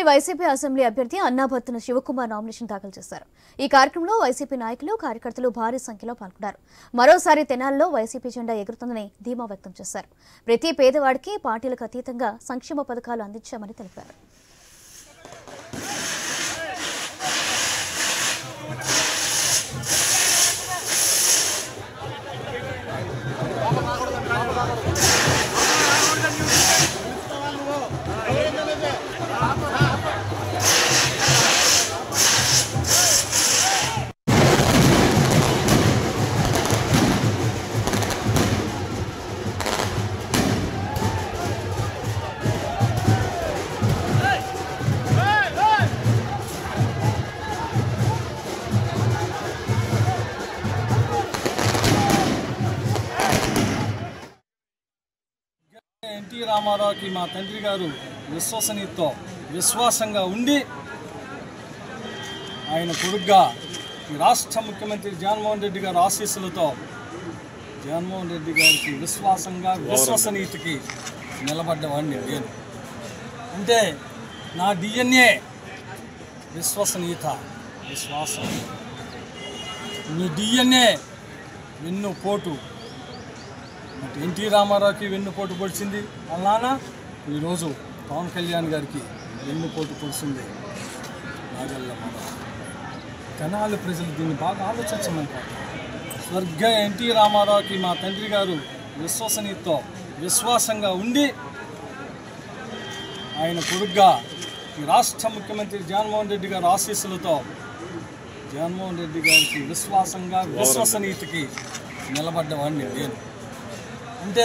YCP assembly అభ్యర్థి Annabattuna Shivakumar nomination దాఖలు చేశారు. ఈ కార్యక్రమంలో వైసీపీ నాయకులు, కార్యకర్తలు భారీ సంఖ్యలో పాల్గొన్నారు. మరోసారి తెనాలిలో వైసీపీ జెండా ఎగురుతుందని ధీమా వ్యక్తం చేశారు. ప్రతి పేదవాడికి పార్టీలకు అతీతంగా సంక్షేమ పథకాలు అందించామని తెలిపారు. ఎన్టీ రామారావుకి మా తండ్రి గారు విశ్వసనీయతతో విశ్వాసంగా ఉండి ఆయన కొడుగ్గా రాష్ట్ర ముఖ్యమంత్రి జగన్మోహన్ రెడ్డి గారి ఆశీస్సులతో జగన్మోహన్ రెడ్డి గారికి విశ్వసనీయతకి నిలబడ్డవాడిని నేను. అంటే నా DNA విశ్వసనీయత, విశ్వాసం. మీ DNA వెన్నుపోటు. ఎన్టీ రామారావుకి వెన్నుపోటు పొడిచింది అలానా ఈరోజు పవన్ కళ్యాణ్ గారికి వెన్నుపోటు పొడిచింది నాగల్ల మాధవ్. తెనాలి ప్రజలు దీన్ని బాగా ఆలోచించమంటారు. స్వర్గీయ ఎన్టీ రామారావుకి మా తండ్రి గారు విశ్వసనీయతతో విశ్వాసంగా ఉండి ఆయన కొడుగ్గా రాష్ట్ర ముఖ్యమంత్రి జగన్మోహన్ రెడ్డి గారి ఆశీస్సులతో జగన్మోహన్ రెడ్డి గారికి విశ్వసనీయతకి నిలబడ్డవాడిని నేను. అంటే